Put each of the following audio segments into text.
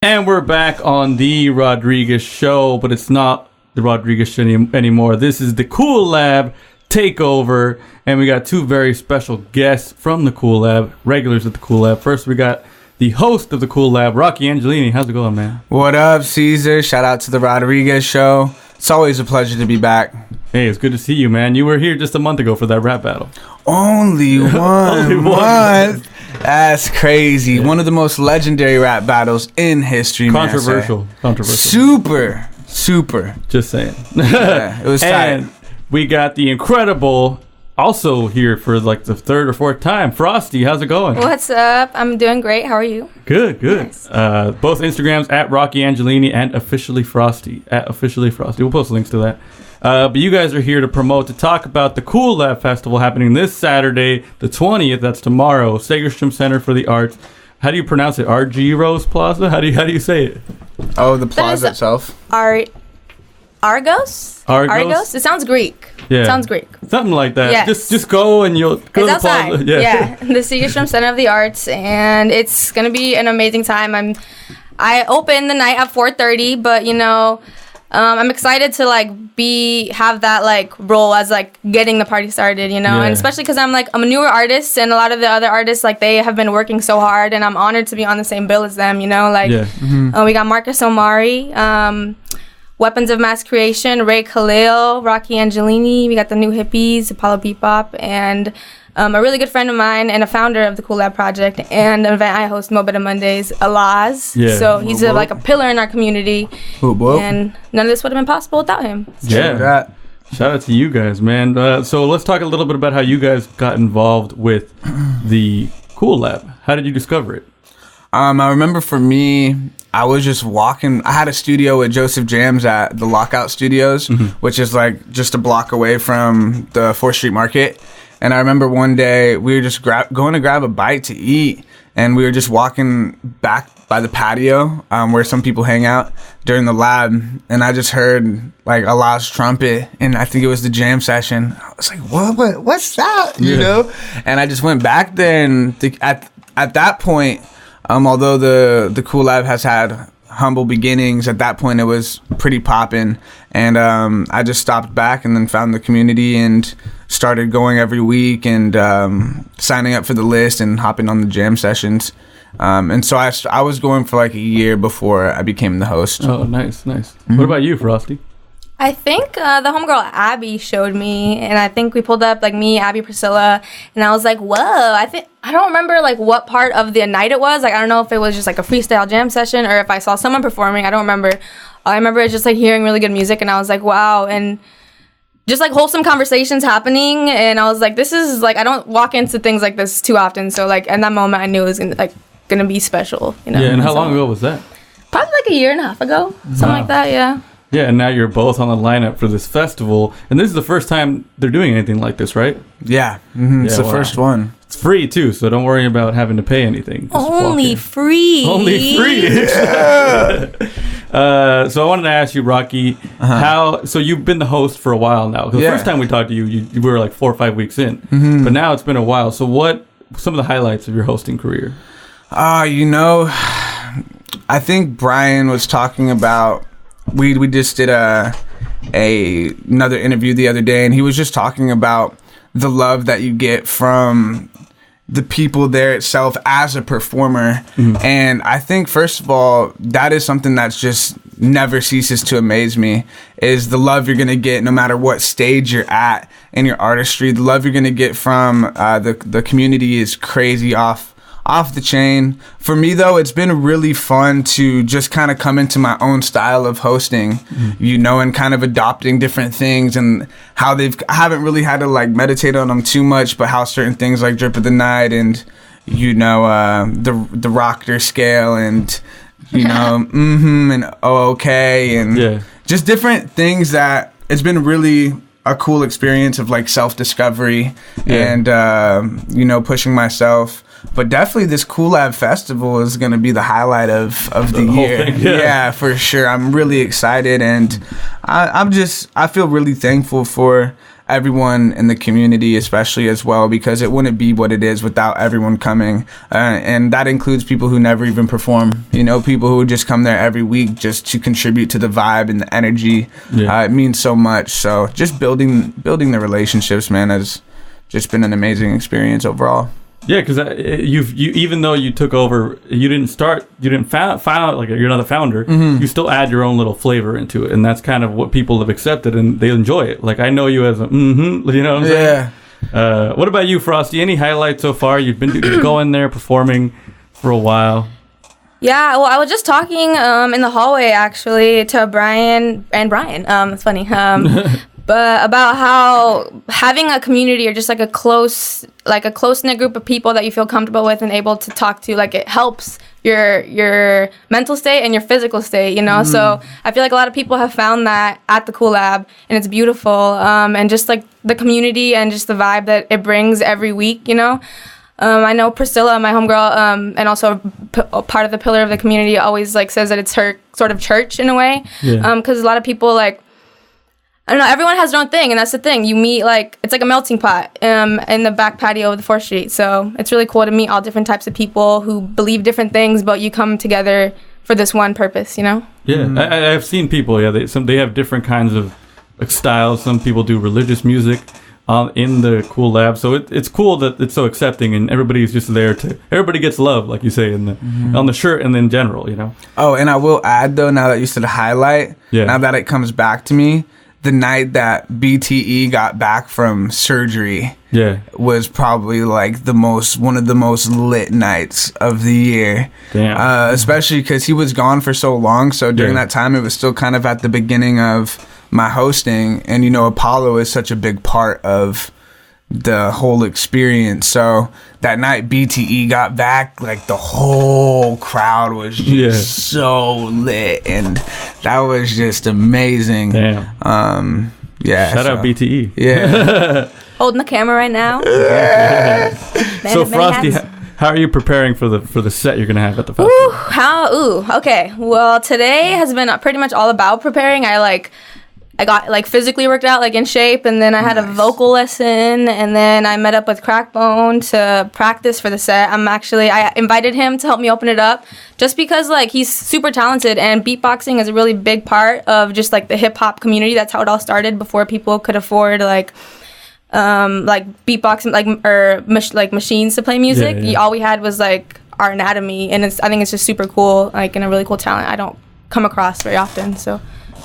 And we're back on the Rodriguez Show, but it's not the Rodriguez Show anymore. This is the Coollab Takeover, and we got two very special guests from the Coollab, regulars at the Coollab. First, we got the host of the Coollab, Rocky Angelini. How's it going, man? What up, Caesar? Shout out to the Rodriguez Show. It's always a pleasure to be back. Hey, it's good to see you, man. You were here just a month ago for that rap battle. Only one month. That's crazy. One of the most legendary rap battles in history. Controversial. Super. Just saying. Yeah, it was tight. And we got the incredible, also here for like the third or fourth time, Frosty. How's it going? What's up? I'm doing great. How are you? Good. Nice. Both Instagrams at Rocky Angelini and officially Frosty at officially Frosty. We'll post links to that. But you guys are here to talk about the Coollab Festival happening this Saturday, the 20th. That's tomorrow. Segerstrom Center for the Arts. How do you pronounce it? RG Rose Plaza? How do you say it? Oh, the plaza itself. Argos? Argos? It sounds Greek. Yeah. It sounds Greek. Something like that. Yes. Just go and you'll go it's to the outside. plaza. Yeah. The Segerstrom Center of the Arts, and it's gonna be an amazing time. I open the night at 4:30, but I'm excited to have that role as getting the party started, Yeah. and especially because I'm a newer artist, and a lot of the other artists they have been working so hard, and I'm honored to be on the same bill as them. We got Marcus Omari, Weapons of Mass Creation, Ray Khalil, Rocky Angelini. We got the New Hippies, Apollo Bebop, and a really good friend of mine and a founder of the Coollab Project and an event I host, Mo Better Mondays, Alaz. Yeah. So he's a pillar in our community. And none of this would have been possible without him. Yeah. Shout out to you guys, man. So let's talk a little bit about how you guys got involved with the Coollab. How did you discover it? I remember for me, I was just walking. I had a studio with Joseph Jams at the Lockout Studios, which is just a block away from the 4th Street Market. And I remember one day we were just going to grab a bite to eat, and we were just walking back by the patio where some people hang out during the lab, and I just heard Allah's trumpet, and I think it was the jam session. I was like, what's that? You know? And I just went back there, and at that point, although the Coollab has had humble beginnings, at that point it was pretty poppin', and I just stopped back and then found the community and started going every week and signing up for the list and hopping on the jam sessions, and so I was going for a year before I became the host. Oh, nice. What about you, Frosty? I think the homegirl Abby showed me, and I think we pulled up me, Abby, Priscilla, and I was like, whoa. I don't remember what part of the night it was. I don't know if it was just a freestyle jam session or if I saw someone performing. I don't remember. All I remember is just hearing really good music, and I was like, wow. And just wholesome conversations happening, and I was like, this is I don't walk into things like this too often. So in that moment, I knew it was gonna be special. Yeah. And how long ago was that? Probably a year and a half ago, something like that. Yeah. Yeah, and now you're both on the lineup for this festival, and this is the first time they're doing anything like this, right? Yeah, it's the first one. It's free too, so don't worry about having to pay anything. Just Only free. Yeah. So I wanted to ask you, Rocky, so you've been the host for a while now. The first time we talked to you, you were 4 or 5 weeks in, but now it's been a while. So what some of the highlights of your hosting career? I think Brian was talking about. We just did another interview the other day, and he was just talking about the love that you get from the people there itself as a performer. And I think, first of all, that is something that's just never ceases to amaze me, is the love you're going to get no matter what stage you're at in your artistry. The love you're going to get from the community is crazy, off the chain. For me, though, it's been really fun to just kind of come into my own style of hosting, and kind of adopting different things, and how I haven't really had to meditate on them too much, but how certain things like Drip of the Night and the Rocker scale and and okay, and just different things that it's been really a cool experience of self-discovery and pushing myself. But definitely this Coollab Festival is going to be the highlight of the year. Thing, yeah, for sure. I'm really excited, and I feel really thankful for everyone in the community, especially as well, because it wouldn't be what it is without everyone coming. And that includes people who never even perform, you know, people who just come there every week just to contribute to the vibe and the energy. Yeah. It means so much. So just building the relationships, man, has just been an amazing experience overall. Yeah, because you even though you took over, you didn't found like you're not the founder. You still add your own little flavor into it, and that's kind of what people have accepted, and they enjoy it. Like I know you as a you know what I'm saying? Yeah. What about you, Frosty? Any highlights so far? You've been going there performing for a while. Yeah, well, I was just talking in the hallway actually to Brian. It's funny. But about how having a community or just like a close-knit group of people that you feel comfortable with and able to talk to, like it helps your mental state and your physical state, you know? So I feel like a lot of people have found that at the Coollab, and it's beautiful. And just like the community and just the vibe that it brings every week, you know? I know Priscilla, my homegirl, and also part of the pillar of the community, always like says that it's her sort of church in a way. Yeah. Because a lot of people like, I don't know, everyone has their own thing, and that's the thing. You meet, like, it's like a melting pot in the back patio of the 4th Street. So it's really cool to meet all different types of people who believe different things, but you come together for this one purpose, you know? Yeah, I've seen people, they have different kinds of like, styles. Some people do religious music in the Coollab. So it's cool that it's so accepting, and everybody's just there everybody gets love, like you say, on the shirt and in general, you know? Oh, and I will add, though, now that you said highlight, now that it comes back to me, the night that BTE got back from surgery was probably like one of the most lit nights of the year. Damn. Especially because he was gone for so long. So during that time, it was still kind of at the beginning of my hosting. And, you know, Apollo is such a big part of the whole experience. So that night BTE got back, like the whole crowd was just so lit, and that was just amazing. Damn. Shout out BTE. Yeah. Holding the camera right now. So Frosty, how are you preparing for the set you're gonna have at the festival? Okay. Well, today has been pretty much all about preparing. I got like physically worked out, like in shape, and then I had a vocal lesson, and then I met up with Crackbone to practice for the set. I invited him to help me open it up, just because like he's super talented, and beatboxing is a really big part of just like the hip hop community. That's how it all started before people could afford like beatboxing like machines to play music. All we had was like our anatomy, and I think it's just super cool, like, and a really cool talent I don't come across very often. So.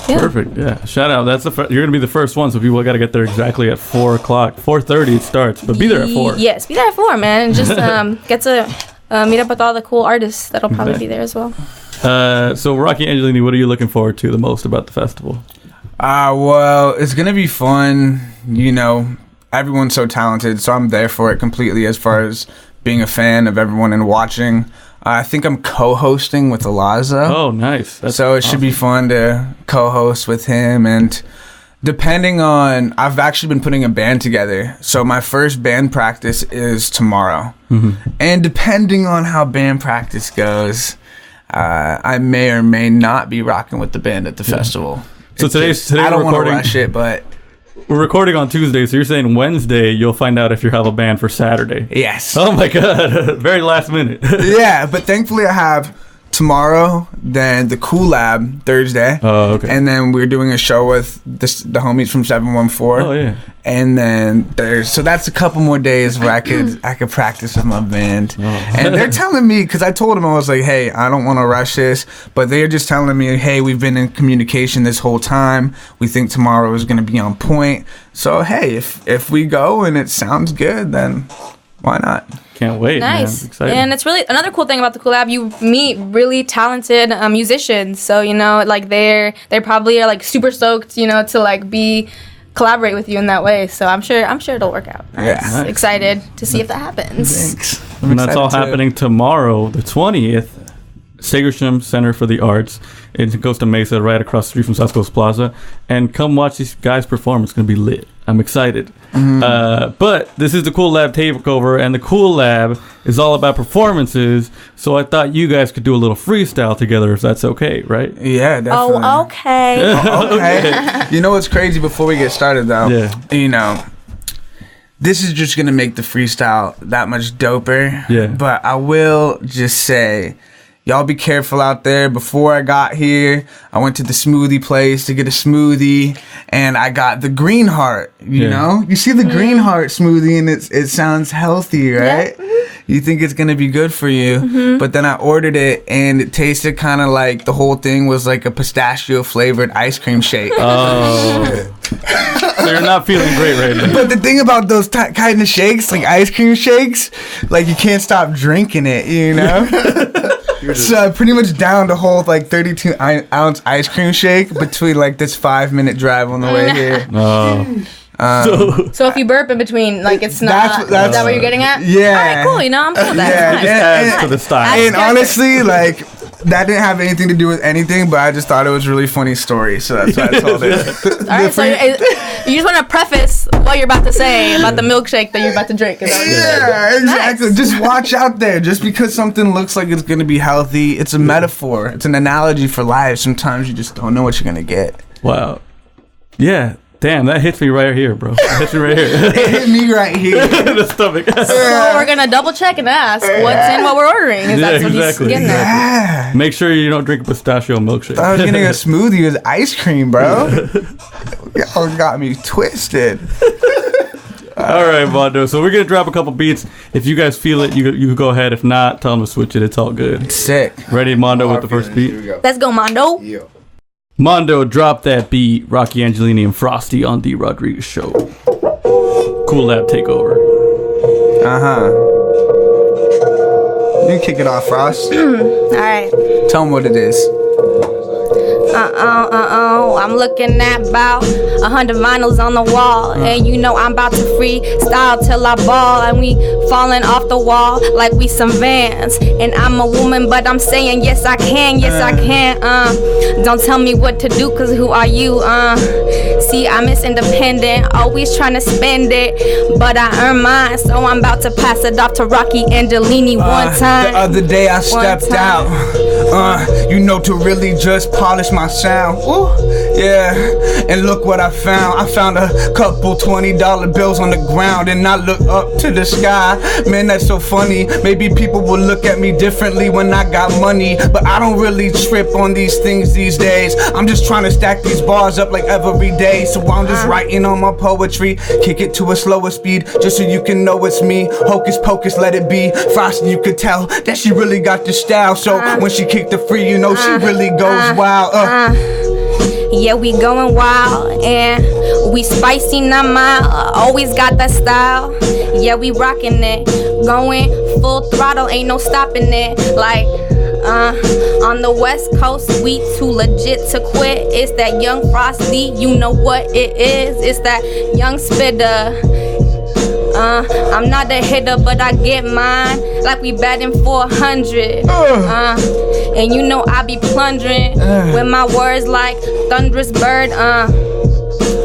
Yeah. Perfect. Yeah. Shout out. You're gonna be the first one, so people got to get there exactly at 4:00. 4:30 it starts, but be there at 4. Yes, be there at 4, man, and just get to meet up with all the cool artists that'll probably be there as well. So Rocky Angelini, what are you looking forward to the most about the festival? Well, it's gonna be fun. You know, everyone's so talented, so I'm there for it completely. As far as being a fan of everyone and watching. I think I'm co-hosting with Elaza. Oh, nice. So it should be fun to co-host with him. And depending on... I've actually been putting a band together. So my first band practice is tomorrow. And depending on how band practice goes, I may or may not be rocking with the band at the festival. So today I don't want to recording... rush it, but... We're recording on Tuesday, so you're saying Wednesday you'll find out if you have a band for Saturday. Yes. Oh my God. Very last minute. Yeah, but thankfully I have tomorrow, then the Coollab Thursday. Oh, okay. And then we're doing a show with the homies from 714. Oh, yeah. And then so that's a couple more days where I could practice with my band. Oh. And they're telling me, because I told them, I was like, hey, I don't want to rush this, but they're just telling me, hey, we've been in communication this whole time. We think tomorrow is going to be on point. So hey, if we go and it sounds good, then why not? Can't wait. Nice. Man. Exciting. And it's really another cool thing about the Coollab. You meet really talented musicians. So, you know, like they probably are like super stoked, you know, to like collaborate with you in that way. So I'm sure it'll work out. Yeah. Nice. Excited to see if that happens. Thanks. And that's all happening tomorrow, the 20th. Sagerstrom Center for the Arts in Costa Mesa, right across the street from South Coast Plaza. And come watch these guys perform. It's going to be lit. I'm excited. But this is the Coollab Takeover, and the Coollab is all about performances. So I thought you guys could do a little freestyle together if that's okay, right? Yeah, definitely. Oh, okay. Okay. You know what's crazy before we get started, though? Yeah. You know, this is just going to make the freestyle that much doper. Yeah. But I will just say, y'all be careful out there. Before I got here, I went to the smoothie place to get a smoothie, and I got the Green Heart. You know, you see the Green Heart smoothie, and it sounds healthy, right? Yeah. You think it's gonna be good for you, but then I ordered it, and it tasted kind of like the whole thing was like a pistachio flavored ice cream shake. Oh. So you're not feeling great right now. But the thing about those kind of shakes, like ice cream shakes, like you can't stop drinking it, you know? So I pretty much downed a whole like 32-ounce ice cream shake between like this 5-minute drive on the way here. Oh. So if you burp in between, like it's not. Is that what you're getting at? Yeah. All right, cool. You know, I'm cool with that. Yeah, It's Just nice. adds to the style. And honestly, like, that didn't have anything to do with anything, but I just thought it was a really funny story, so that's why I told it. All right, so you just want to preface what you're about to say about the milkshake that you're about to drink. Is that what you're saying? Yeah, exactly. Nice. Just watch out there. Just because something looks like it's going to be healthy, it's a metaphor. It's an analogy for life. Sometimes you just don't know what you're going to get. Wow. Yeah. Damn, that hits me right here, bro. That hits me right here. It hit me right here. The stomach. So we're gonna double check and ask what's in what we're ordering. Is that what exactly. he's getting at? Yeah. Make sure you don't drink a pistachio milkshake. I was getting a smoothie with ice cream, bro. Y'all got me twisted. All right, Mondo. So we're gonna drop a couple beats. If you guys feel it, you go ahead. If not, tell them to switch it. It's all good. Sick. Ready, Mondo, with the first beat? Let's go, Mondo. Mondo, drop that beat. Rocky Angelini and Frosty on D. Rodriguez Show. Coollab Takeover. You can kick it off, Frost. All right. Tell them what it is. I'm looking at about 100 vinyls on the wall, and you know I'm about to freestyle till I ball, and we falling off the wall like we some Vans. And I'm a woman, but I'm saying yes I can, yes I can. Don't tell me what to do, cause who are you? See, I'm independent, always trying to spend it, but I earn mine, so I'm about to pass it off to Rocky Angelini one time. The other day I stepped out, you know, to really just polish my sound. Ooh, yeah, and look what I found. I found a couple $20 bills on the ground, and I look up to the sky. Man, that's so funny. Maybe people will look at me differently when I got money, but I don't really trip on these things these days. I'm just trying to stack these bars up like every day, so I'm just writing on my poetry. Kick it to a slower speed, just so you can know it's me. Hocus pocus, let it be. Frosty, you could tell that she really got the style, so when she kicked the free, you know she really goes wild. Yeah, we going wild, and we spicy, not mild. Always got that style. Yeah, we rocking it, going full throttle, ain't no stopping it. Like, on the West Coast, we too legit to quit. It's that young Frosty, you know what it is. It's that young spitter. I'm not a hitter, but I get mine like we batting 400. And you know I be plundering with my words like thunderous bird.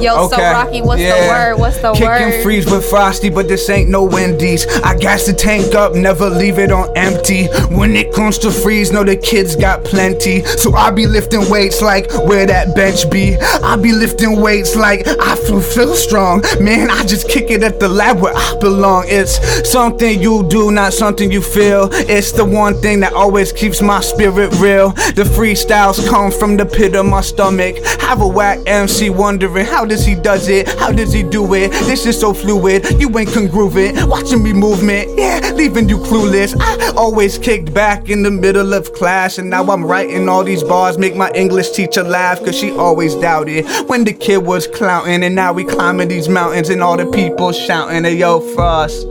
Yo, Okay, so Rocky, what's the word? What's the Kick word? and freeze with Frosty, but this ain't no Wendy's. I gas the tank up, never leave it on empty. When it comes to freeze, know the kids got plenty. So I be lifting weights like where that bench be. I be lifting weights like I feel strong. Man, I just kick it at the lab where I belong. It's something you do, not something you feel. It's the one thing that always keeps my spirit real. The freestyles come from the pit of my stomach. Have a whack MC wondering how does he does it? How does he do it? This is so fluid, you ain't congruent. Watching me movement, yeah, leaving you clueless. I always kicked back in the middle of class, and now I'm writing all these bars, make my English teacher laugh, cause she always doubted when the kid was clowning. And now we climbing these mountains, and all the people shouting, hey yo, Frost,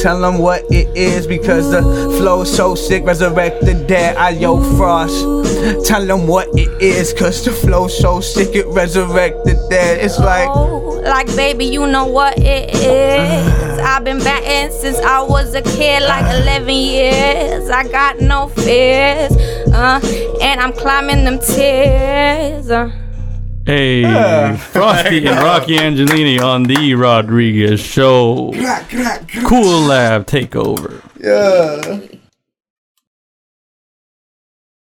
tell them what it is, because the flow's so sick, resurrect the dead. Yo, Frost, tell them what it is, cause the flow's so sick, it resurrect the dead. It's like, like baby, you know what it is. I've been batting since I was a kid, like 11 years. I got no fears, and I'm climbing them tears. Hey, Frosty and Rocky Angelini on the Rodriguez Show. Coollab Takeover. Yeah.